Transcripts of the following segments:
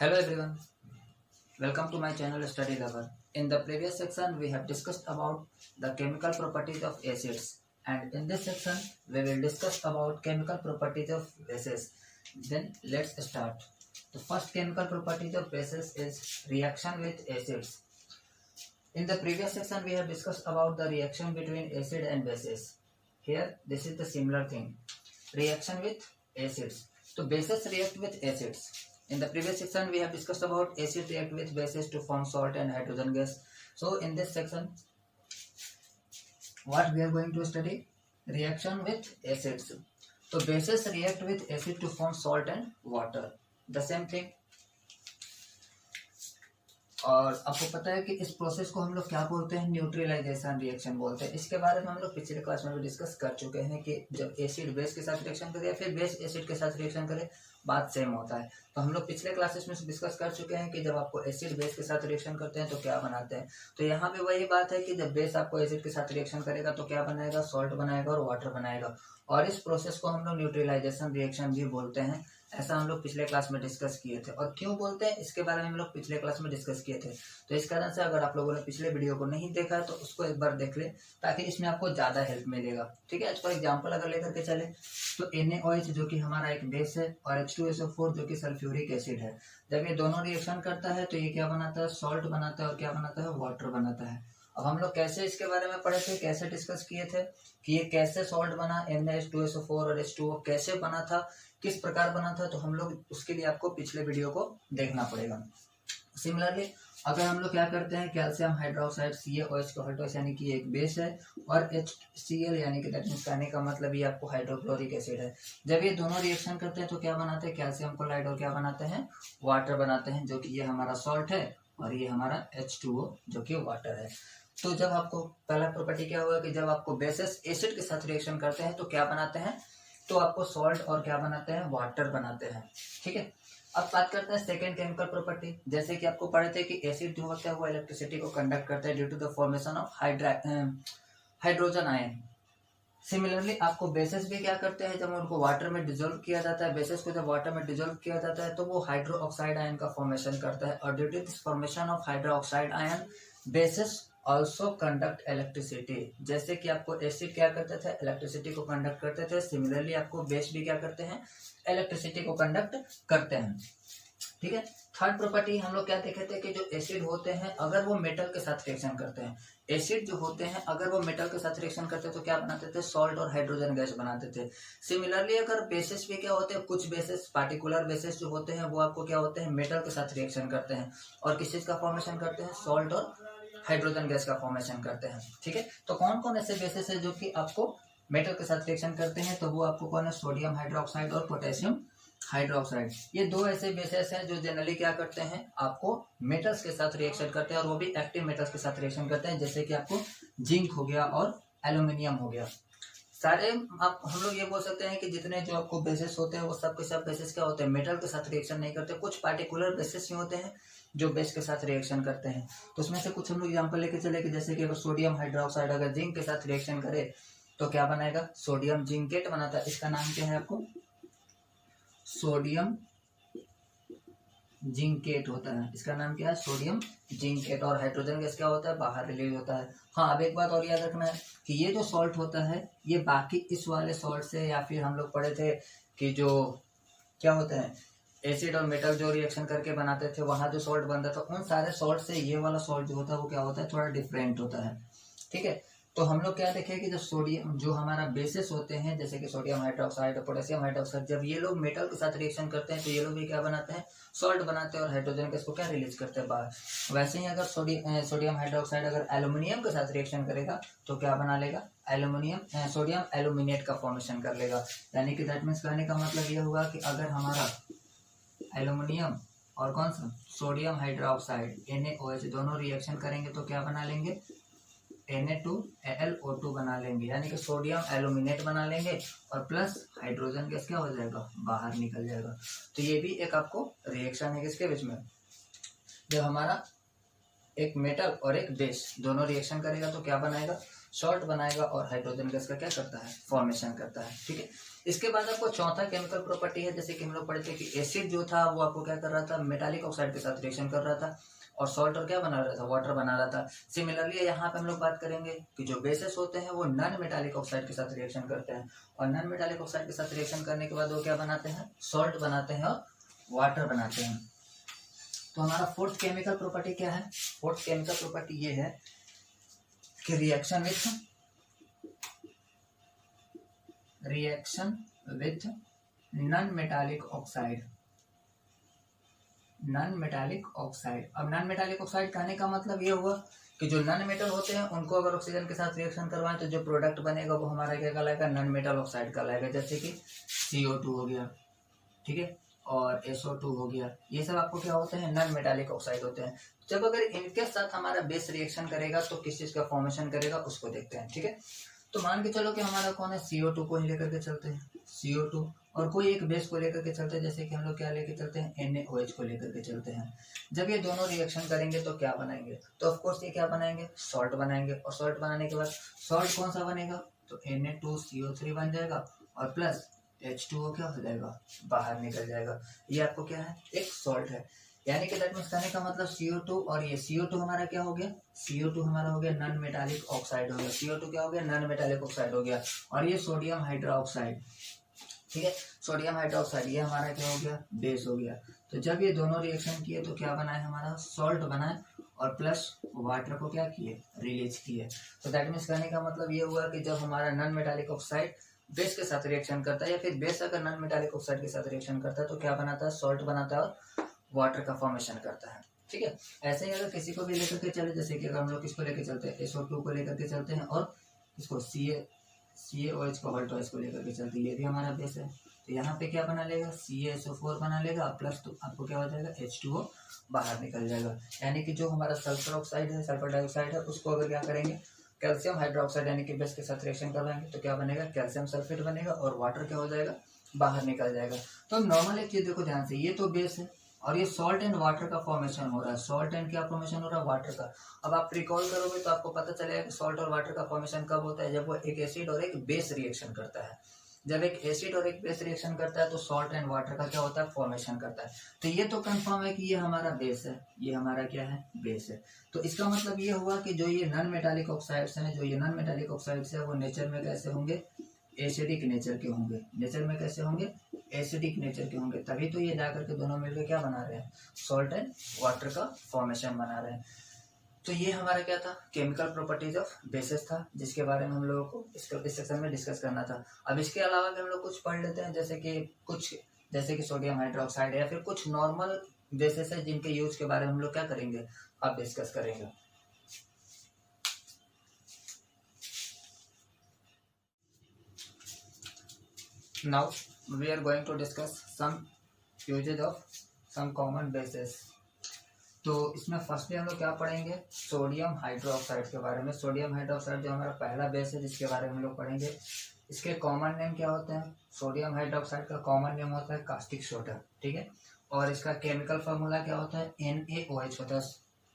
Hello everyone, welcome to my channel Study Lover. In the previous section we have discussed about the chemical properties of acids, and in this section we will discuss about chemical properties of bases. Then let's start. The first chemical property of bases is reaction with acids. In the previous section we have discussed about the reaction between acid and bases. Here this is the similar thing, reaction with acids. So bases react with acids. In the previous section we have discussed about acid react with bases to form salt and hydrogen gas. So in this section what we are going to study, reaction with acids. So bases react with acid to form salt and water, the same thing. और आपको पता है कि इस process को हम लोग क्या बोलते हैं, न्यूट्रलाइजेशन रिएक्शन बोलते हैं। इसके बारे में हम लोग पिछले क्लास में भी डिस्कस कर चुके हैं कि जब एसिड बेस के साथ रिएक्शन करे या फिर बेस एसिड के साथ रिएक्शन करे बात सेम होता है। तो हम लोग पिछले क्लासेस में डिस्कस कर चुके हैं कि जब आपको एसिड बेस के साथ रिएक्शन करते हैं तो क्या बनाते हैं। तो यहाँ पे वही बात है कि जब बेस आपको एसिड के साथ रिएक्शन करेगा तो क्या बनाएगा, सॉल्ट बनाएगा और वाटर बनाएगा, और इस प्रोसेस को हम लोग न्यूट्रलाइजेशन रिएक्शन भी बोलते हैं। ऐसा हम लोग पिछले क्लास में डिस्कस किए थे, और क्यों बोलते हैं इसके बारे में हम लोग पिछले क्लास में डिस्कस किए थे। तो इस कारण से अगर आप लोगों ने पिछले वीडियो को नहीं देखा है तो उसको एक बार देख ले, ताकि इसमें आपको ज़्यादा हेल्प मिलेगा। ठीक है, आज फॉर एग्जाम्पल अगर लेकर के चले तो NaOH जो कि हमारा एक बेस है और H2SO4 जो कि सल्फ्यूरिक एसिड है, जब ये दोनों रिएक्शन करता है तो ये क्या बनाता है, सॉल्ट बनाता है और क्या बनाता है, वाटर बनाता है। अब हम लोग कैसे इसके बारे में पढ़े थे, कैसे डिस्कस किए थे कि ये कैसे सॉल्ट बना, Na2SO4 और H2O कैसे बना था, किस प्रकार बना था, तो हम लोग उसके लिए आपको पिछले वीडियो को देखना पड़ेगा। सिमिलरली अगर हम लोग क्या करते हैं, कैल्शियम हाइड्रोक्साइड CaOH को हटोस यानी कि एक बेस है, और HCl यानी कि दैट मींस कहने का मतलब ये आपको हाइड्रोक्लोरिक एसिड है। जब ये दोनों रिएक्शन करते हैं तो क्या बनाते हैं, कैल्शियम क्लोराइड और क्या बनाते हैं, वाटर बनाते हैं, जो कि ये हमारा सॉल्ट है और ये हमारा H2O जो कि वाटर है। तो जब आपको पहला प्रॉपर्टी क्या हुआ कि जब आपको बेसेस एसिड के साथ रिएक्शन करते हैं तो क्या बनाते हैं, तो आपको सॉल्ट और क्या बनाते हैं, वाटर बनाते हैं। ठीक है, अब बात करते हैं सेकेंड केमिकल प्रॉपर्टी। जैसे कि आपको पढ़े थे कि एसिड जो होता है वो इलेक्ट्रिसिटी को कंडक्ट करता है due to the formation of hydrogen ion. Similarly आपको बेसेस भी क्या करते हैं, जब उनको वाटर में डिजोल्व किया जाता है, बेसेस को जब वाटर में डिजोल्व किया जाता है तो वो हाइड्रो ऑक्साइड आयन का फॉर्मेशन करता है, और due to this formation of hydroxide ion bases also conduct electricity. जैसे कि आपको एसिड क्या करते थे, इलेक्ट्रिसिटी को कंडक्ट करते थे, सिमिलरली आपको बेस भी क्या करते हैं, इलेक्ट्रिसिटी को कंडक्ट करते हैं। ठीक है, थर्ड प्रॉपर्टी हम लोग क्या देखे थे कि जो एसिड होते हैं अगर वो मेटल के साथ रिएक्शन करते हैं, एसिड जो होते हैं अगर वो मेटल के साथ रिएक्शन करते हैं तो क्या बनाते थे, सॉल्ट और हाइड्रोजन गैस बनाते थे। सिमिलरली अगर बेसिस भी क्या होते हैं, कुछ बेसिस पार्टिकुलर बेसिस जो होते हैं वो आपको क्या होते हैं, मेटल के साथ रिएक्शन करते हैं और किस चीज का फॉर्मेशन करते हैं, सॉल्ट और हाइड्रोजन गैस का फॉर्मेशन करते हैं। ठीक है, तो कौन कौन ऐसे बेसिस है जो कि आपको मेटल के साथ रिएक्शन करते हैं, तो वो आपको कौन है, सोडियम हाइड्रोक्साइड और पोटेशियम हाइड्रोक्साइड। ये दो ऐसे बेसेस हैं जो जनरली क्या करते हैं, आपको मेटल्स के साथ रिएक्शन करते हैं, और वो भी एक्टिव मेटल्स के साथ रिएक्शन करते हैं, जैसे कि आपको जिंक हो गया और एल्यूमिनियम हो गया। सारे आप हम लोग ये बोल सकते हैं कि जितने जो आपको बेसिस होते हैं वो सब के सब बेसिस क्या होते हैं, मेटल के साथ रिएक्शन नहीं करते। कुछ पार्टिकुलर बेसिस ही होते हैं जो बेस के साथ रिएक्शन करते हैं। तो उसमें से कुछ हम लोग एग्जांपल लेके चले कि जैसे कि अगर सोडियम हाइड्रोक्साइड अगर जिंक के साथ रिएक्शन करे तो क्या बनाएगा, सोडियम जिंकेट बनाता है। इसका नाम क्या है, आपको सोडियम जिंकेट होता है। इसका नाम क्या है, सोडियम जिंकेट। और हाइड्रोजन गैस क्या होता है, बाहर रिलीज होता है। हाँ, अब एक बात और याद रखना है कि ये जो सॉल्ट होता है ये बाकी इस वाले सॉल्ट से, या फिर हम लोग पढ़े थे कि जो क्या होता है, एसिड और मेटल जो रिएक्शन करके बनाते थे वहां जो सॉल्ट बनता था, उन सारे सॉल्ट से ये वाला सॉल्ट जो होता है वो क्या होता है, थोड़ा डिफरेंट होता है। ठीक है, तो हम लोग क्या देखें कि जब सोडियम जो हमारा बेसिस होते हैं जैसे कि सोडियम हाइड्रोक्साइड और पोटेशियम हाइड्रोक्साइड, जब ये लोग मेटल के साथ रिएक्शन करते हैं तो ये लोग भी क्या बनाते हैं, सॉल्ट बनाते हैं और हाइड्रोजन गैस को क्या रिलीज करते हैं बाहर। वैसे ही अगर सोडियम हाइड्रोक्साइड अगर एल्यूमिनियम के साथ रिएक्शन करेगा तो क्या बना लेगा, एल्यूमिनियम सोडियम एल्यूमिनेट का फॉर्मेशन कर लेगा। यानी कि दैट मीन्स कहने का मतलब ये हुआ कि अगर हमारा एल्यूमिनियम और कौन सा, सोडियम हाइड्रोक्साइड NaOH दोनों रिएक्शन करेंगे तो क्या बना लेंगे, Na2AlO2 बना लेंगे, यानी कि सोडियम एल्यूमिनेट बना लेंगे और प्लस हाइड्रोजन गैस क्या हो जाएगा, बाहर निकल जाएगा। तो ये भी एक आपको रिएक्शन है किसके बीच में, जब हमारा एक मेटल और एक बेस दोनों रिएक्शन करेगा तो क्या बनाएगा, सॉल्ट बनाएगा और हाइड्रोजन गैस का क्या करता है, फॉर्मेशन करता है। ठीक है, इसके बाद आपको चौथा केमिकल प्रॉपर्टी है, जैसे कि हम लोग पढ़े थे कि एसिड जो था वो आपको क्या कर रहा था, मेटालिक ऑक्साइड के साथ रिएक्शन कर रहा था और सॉल्ट और क्या बना रहा था, वाटर बना रहा था। सिमिलरली यहाँ पे हम लोग बात करेंगे कि जो बेसेस होते हैं वो नॉन मेटालिक ऑक्साइड के साथ रिएक्शन करते हैं और नॉन मेटालिक ऑक्साइड के साथ रिएक्शन करने के बाद वो क्या बनाते हैं, सॉल्ट बनाते हैं और वाटर बनाते हैं। तो हमारा फोर्थ केमिकल प्रॉपर्टी क्या है, फोर्थ केमिकल प्रॉपर्टी ये है कि reaction with non metallic oxide. Non metallic oxide, अब नॉन मेटालिक ऑक्साइड कहने का मतलब ये हुआ कि जो नॉन मेटल होते हैं उनको अगर ऑक्सीजन के साथ रिएक्शन करवाएं तो जो प्रोडक्ट बनेगा वो हमारा क्या कहलाएगा, नॉन मेटल ऑक्साइड कहलाएगा। जैसे कि CO2 हो गया, ठीक है, और SO2 हो गया, ये सब आपको क्या होते हैं, नॉन मेटालिक ऑक्साइड होते हैं। जब अगर इनके साथ हमारा बेस रिएक्शन करेगा तो किस चीज का फॉर्मेशन करेगा उसको देखते हैं। ठीक है, तो मान के चलो कि हमारा कौन है, CO2 को ही लेकर के चलते हैं, CO2, और कोई एक बेस को लेकर के चलते हैं, जैसे कि हम लोग क्या लेकर चलते हैं, NaOH को लेकर के चलते हैं। जब ये दोनों रिएक्शन करेंगे तो क्या बनाएंगे, तो ऑफकोर्स ये क्या बनाएंगे, सॉल्ट बनाएंगे। और सॉल्ट बनाने के बाद सॉल्ट कौन सा बनेगा, तो Na2CO3 बन जाएगा और प्लस H2O क्या हो जाएगा, बाहर निकल जाएगा। ये आपको क्या है, एक सॉल्ट है। यानी कि दैट मीन्स कहने का मतलब CO2 और ये CO2 हमारा क्या हो गया, CO2 हमारा हो गया नॉन मेटालिक ऑक्साइड हो गया, CO2 क्या हो गया, नॉन मेटालिक ऑक्साइड हो गया। और ये सोडियम हाइड्रोक्साइड, ठीक है, सोडियम हाइड्रोक्साइड ये हमारा क्या हो गया, बेस हो गया। तो जब ये दोनों रिएक्शन किए तो क्या बना है, हमारा सॉल्ट बना है और प्लस वाटर को क्या किए, रिलीज किए। तो दैट मीन्स कहने का मतलब ये हुआ कि जब हमारा नॉन मेटालिक ऑक्साइड बेस के साथ रिएक्शन करता है या फिर बेस अगर नॉन मेटालिक ऑक्साइड के साथ रिएक्शन करता है तो क्या बनाता है, सॉल्ट बनाता है और वाटर का फॉर्मेशन करता है। ठीक है, ऐसे ही अगर किसी को भी लेकर के चले, जैसे कि अगर हम लोग किसको लेकर चलते हैं, SO2 को लेकर के चलते हैं और इसको CaOH को हॉल्टोइस को लेकर के चलते हैं, ये भी हमारा बेस है। तो यहाँ पे क्या बना लेगा, CaSO4 बना लेगा प्लस तो आपको क्या हो जाएगा, H2O बाहर निकल जाएगा। यानी कि जो हमारा सल्फर ऑक्साइड है, सल्फर डाइऑक्साइड है, उसको अगर क्या करेंगे, कैल्शियम हाइड्रोक्साइड यानी कि बेस के साथ रिएक्शन करवाएंगे तो क्या बनेगा, कैल्शियम सल्फेट बनेगा और वाटर क्या हो जाएगा, बाहर निकल जाएगा। तो नॉर्मल एक चीज देखो ध्यान से, ये तो बेस है और ये सॉल्ट एंड वाटर का फॉर्मेशन हो रहा है, सॉल्ट एंड क्या फॉर्मेशन हो रहा है, वाटर का। अब आप रिकॉल करोगे तो आपको पता चलेगा कि सॉल्ट और वाटर का फॉर्मेशन कब होता है, जब वो एक एसिड और एक बेस रिएक्शन करता है। जब एक एसिड और एक बेस रिएक्शन करता है तो सॉल्ट एंड वाटर का क्या होता है, फॉर्मेशन करता है। तो ये तो कंफर्म है कि ये हमारा बेस है, ये हमारा क्या है, बेस है। तो इसका मतलब ये हुआ कि जो ये नॉन मेटालिक ऑक्साइड्स हैं, जो ये नॉन मेटालिक ऑक्साइड्स है वो नेचर में कैसे होंगे, एसिडिक नेचर के होंगे। नेचर में कैसे होंगे, एसिडिक नेचर के होंगे, तभी तो ये जाकर के दोनों मिलकर क्या बना रहे हैं, सॉल्ट एंड वाटर का फॉर्मेशन बना रहे हैं। तो ये हमारा क्या था, केमिकल प्रॉपर्टीज ऑफ बेसेस था, जिसके बारे में हम लोगों को इस सेक्शन में डिस्कस करना था। अब इसके अलावा भी हम लोग कुछ पढ़ लेते हैं, जैसे कि सोडियम हाइड्रोक्साइड या फिर कुछ नॉर्मल बेसेस है जिनके यूज के बारे में हम लोग क्या करेंगे, अब डिस्कस करेंगे। Now we are going to discuss some uses of some common bases। तो इसमें फर्स्टली हम लोग क्या पढ़ेंगे, सोडियम हाइड्रोक्साइड के बारे में। सोडियम हाइड्रोक्साइड जो हमारा पहला बेस है जिसके बारे में हम लोग पढ़ेंगे। इसके कॉमन नेम क्या होते हैं, सोडियम हाइड्रोक्साइड का कॉमन नेम होता है कास्टिक सोडा, ठीक है, और इसका केमिकल फार्मूला क्या होता है, NaOH होता है,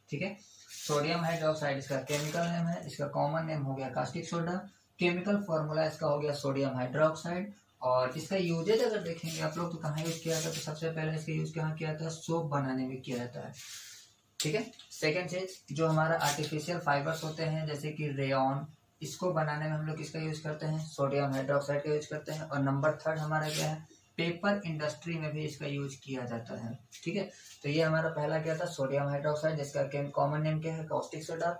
ठीक है। सोडियम हाइड्रोक्साइड इसका केमिकल नेम है, इसका कॉमन नेम हो गया कास्टिक सोडा, केमिकल फार्मूला इसका हो गया सोडियम हाइड्रोक्साइड। और इसका यूजेज अगर देखेंगे आप लोग तो कहाँ यूज किया जाता है, तो सबसे पहले इसका यूज कहाँ किया जाता है, सोप बनाने में किया जाता है, ठीक है। सेकेंड चीज, जो हमारा आर्टिफिशियल फाइबर्स होते हैं जैसे कि रेयन, इसको बनाने में हम लोग किसका यूज करते हैं, सोडियम हाइड्रोक्साइड का यूज करते हैं। और नंबर थर्ड हमारा क्या है, पेपर इंडस्ट्री में भी इसका यूज किया जाता है, ठीक है। तो ये हमारा पहला क्या था, सोडियम हाइड्रोक्साइड, जिसका कॉमन नेम क्या है, कास्टिक सोडा,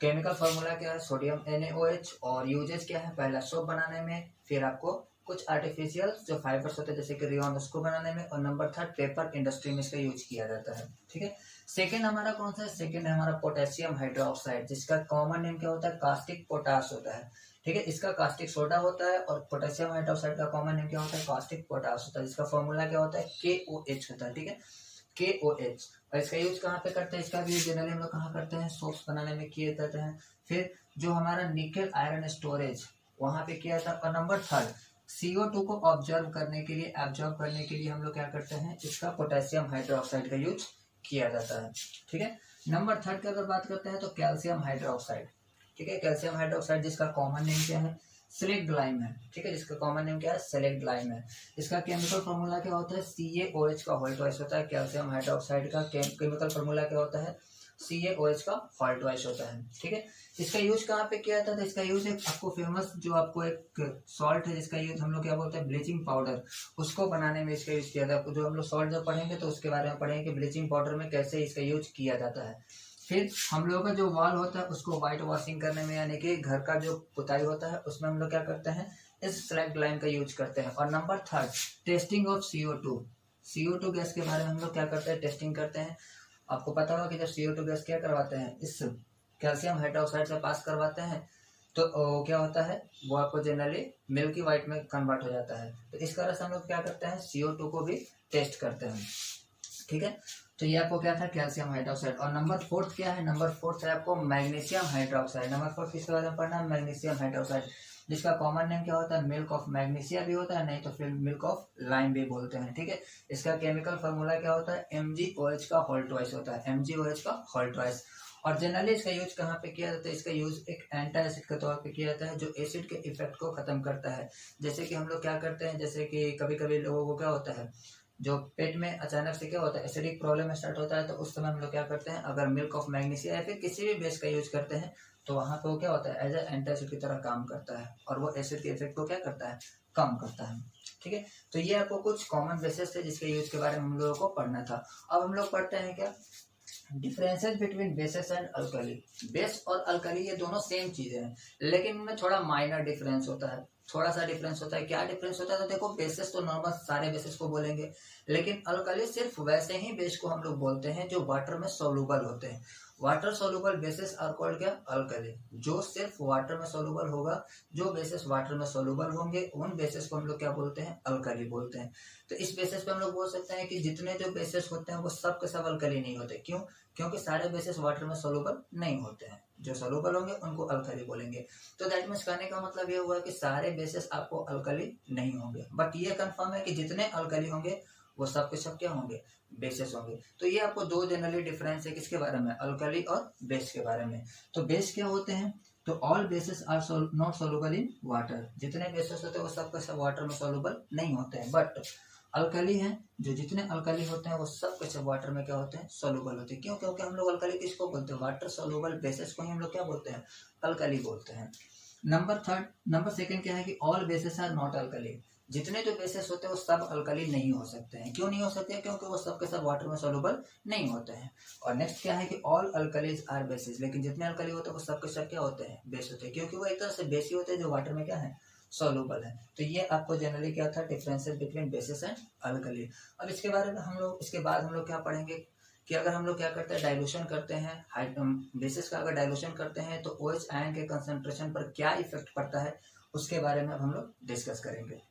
केमिकल फार्मूला क्या है, सोडियम NaOH, और यूजेस क्या है, पहला सोप बनाने में, फिर आपको कुछ आर्टिफिशियल जो फाइबर्स होते हैं जैसे कि रेयन, उसको बनाने में, और नंबर थर्ड पेपर इंडस्ट्री में इसका यूज किया जाता है, ठीक है। सेकेंड हमारा कौन सा है, सेकेंड है हमारा पोटेशियम हाइड्रोक्साइड, जिसका कॉमन नेम क्या होता है, कास्टिक पोटास होता है, ठीक है। इसका कास्टिक सोडा होता है और पोटेशियम हाइड्रोक्साइड का कॉमन नेम क्या होता है, कास्टिक पोटास होता है, जिसका फॉर्मूला क्या होता है, KOH होता है, ठीक है, KOH। और इसका यूज कहाँ पे करते हैं, इसका भी जनरली हम लोग कहाँ करते हैं, सोप्स बनाने में किए जाते हैं। फिर जो हमारा निकेल आयरन स्टोरेज वहां पे किया था। और नंबर थर्ड, CO2 को ऑब्जर्व करने के लिए हम लोग क्या करते हैं, इसका पोटेशियम हाइड्रोक्साइड का यूज किया जाता है, ठीक है। नंबर थर्ड की अगर बात करते हैं तो कैल्शियम हाइड्रोक्साइड, ठीक है। कैल्शियम हाइड्रोक्साइड जिसका कॉमन नेम क्या है, सेलेक्ट-ग्लाइम है, ठीक है, जिसका कॉमन नेम क्या है, सेलेक्ट-ग्लाइम है। इसका केमिकल फार्मूला क्या होता है, CaOH का होल ट्वाइस होता है। कैल्शियम हाइड्रोक्साइड का केमिकल फार्मूला क्या होता है, CaOH का होल ट्वाइस होता है, ठीक है। इसका यूज कहाँ पे किया जाता था, इसका यूज एक आपको फेमस जो आपको एक सॉल्ट है जिसका यूज हम लोग क्या बोलते हैं, ब्लीचिंग पाउडर, उसको बनाने में इसका यूज किया था। जो हम लोग सॉल्ट जब पढ़ेंगे तो उसके बारे में पढ़ेंगे कि ब्लीचिंग पाउडर में कैसे इसका यूज किया जाता है। फिर हम लोगों का जो वॉल होता है उसको व्हाइट वॉशिंग करने में, यानी कि घर का जो पुताई होता है उसमें हम लोग क्या करते हैं, इस सेलेक्ट-ग्लाइम का यूज करते हैं। और number 3 testing of CO2 gas के बारे में हम लोग क्या करते हैं, टेस्टिंग करते हैं। आपको पता होगा कि जब CO2 गैस क्या करवाते हैं, इस कैल्शियम हाइड्रोक्साइड से पास करवाते हैं तो क्या होता है, वो आपको जनरली मिल्की वाइट में कन्वर्ट हो जाता है। तो इस तरह से हम लोग क्या करते हैं, CO2 को भी टेस्ट करते हैं, ठीक है। तो ये आपको क्या था, कैल्शियम हाइड्रोक्साइड। और नंबर 4 क्या है, नंबर 4 है आपको मैग्नीशियम हाइड्रोक्साइड। नंबर 4 किसके बारे में पढ़ना है, मैग्नीशियम हाइड्रोक्साइड, जिसका कॉमन नेम क्या होता है, मिल्क ऑफ मैग्नीशिया भी होता है, नहीं तो फिर मिल्क ऑफ लाइम भी बोलते हैं, ठीक है। इसका केमिकल फार्मूला क्या होता है, MgOH का होल ट्वाइस होता है, MgOH का होल ट्वाइस। और जनरली इसका यूज कहाँ पे किया जाता है, इसका यूज एक एंटा एसिड के तौर पे किया जाता है, जो एसिड के इफेक्ट को खत्म करता है। जैसे कि हम लोग क्या करते हैं, जैसे कि कभी कभी लोगों को क्या होता है, जो पेट में अचानक से क्या होता है, एसिडिक प्रॉब्लम स्टार्ट होता है, तो उस समय हम लोग क्या करते हैं, अगर मिल्क ऑफ मैग्नीशिया या फिर किसी भी बेस का यूज करते हैं तो वहाँ पे वो क्या होता है, एज ए एंटासिड की तरह काम करता है और वो एसिड के इफेक्ट को क्या करता है, कम करता है, ठीक है। तो ये आपको कुछ कॉमन बेसिस थे जिसके यूज के बारे में हम लोगों को पढ़ना था। अब हम लोग पढ़ते हैं क्या, differences between bases and alkali. Base और अल्कली ये दोनों सेम चीजें हैं, लेकिन इनमें थोड़ा माइनर डिफरेंस होता है, थोड़ा सा डिफरेंस होता है। क्या डिफरेंस होता है, तो देखो बेसिस तो नॉर्मल सारे बेसिस को बोलेंगे, लेकिन अल्कली सिर्फ वैसे ही बेस को हम लोग बोलते हैं जो वाटर में सोलूबल होते हैं। Water soluble bases are called क्या, अल्कली। जो सिर्फ वाटर में सोलूबल होगा, जो बेसिस वाटर में सोलूबल होंगे, उन बेसिस को हम लोग क्या बोलते हैं, अल्कली बोलते हैं। तो इस बेसिस पे हम लोग बोल सकते हैं कि जितने जो बेसिस होते हैं वो सब के सब अल्कली नहीं होते। क्यों, क्योंकि सारे बेसिस वाटर में सोलूबल नहीं होते हैं, जो सोलूबल होंगे उनको अल्कली बोलेंगे। तो दैट मीन्स कहने का मतलब ये हुआ कि सारे बेसिस आपको अल्कली नहीं होंगे, बट ये कंफर्म है कि जितने अल्कली होंगे वो सब के सब क्या होंगे, बेसिस होंगे। तो ये आपको दो जनरली डिफरेंस है किसके बारे में, अल्कली और बेस के बारे में। तो बेस क्या होते हैं, तो all bases are not soluble in water. जितने बेसिस होते हैं वो सब के सब वाटर में सोलूबल नहीं होते हैं, बट अल्कली हैं, जो जितने अल्कली होते हैं वो सब के सब वाटर में क्या होते हैं, सोलूबल होते हैं। क्यों, क्योंकि हम लोग अल्कली किसको बोलते हैं, वाटर सोलूबल बेसिस को ही हम लोग क्या बोलते हैं, अल्कली बोलते हैं। नंबर सेकंड क्या है कि all bases are not alkali. जितने जो बेसिस होते हैं वो सब अल्कली नहीं हो सकते हैं। क्यों नहीं हो सकते, क्योंकि वो सब के सब वाटर में सोलूबल नहीं होते हैं। और नेक्स्ट क्या है कि ऑल अल्कलीज आर बेसिस। लेकिन जितने अल्कली होते हैं वो सब के सब क्या होते हैं, बेस होते हैं, क्योंकि वो एक तरह से बेस ही होते हैं जो वाटर में क्या है, सोलूबल है। तो ये आपको जनरली क्या था, differences between basis and alkali. अब इसके बारे में हम लोग इसके बाद हम लोग क्या पढ़ेंगे कि अगर हम लोग क्या करते हैं, डाइल्यूशन करते हैं, बेसिस का अगर डाइल्यूशन करते हैं तो OH आयन के कंसंट्रेशन पर क्या इफेक्ट पड़ता है, उसके बारे में अब हम लोग डिस्कस करेंगे।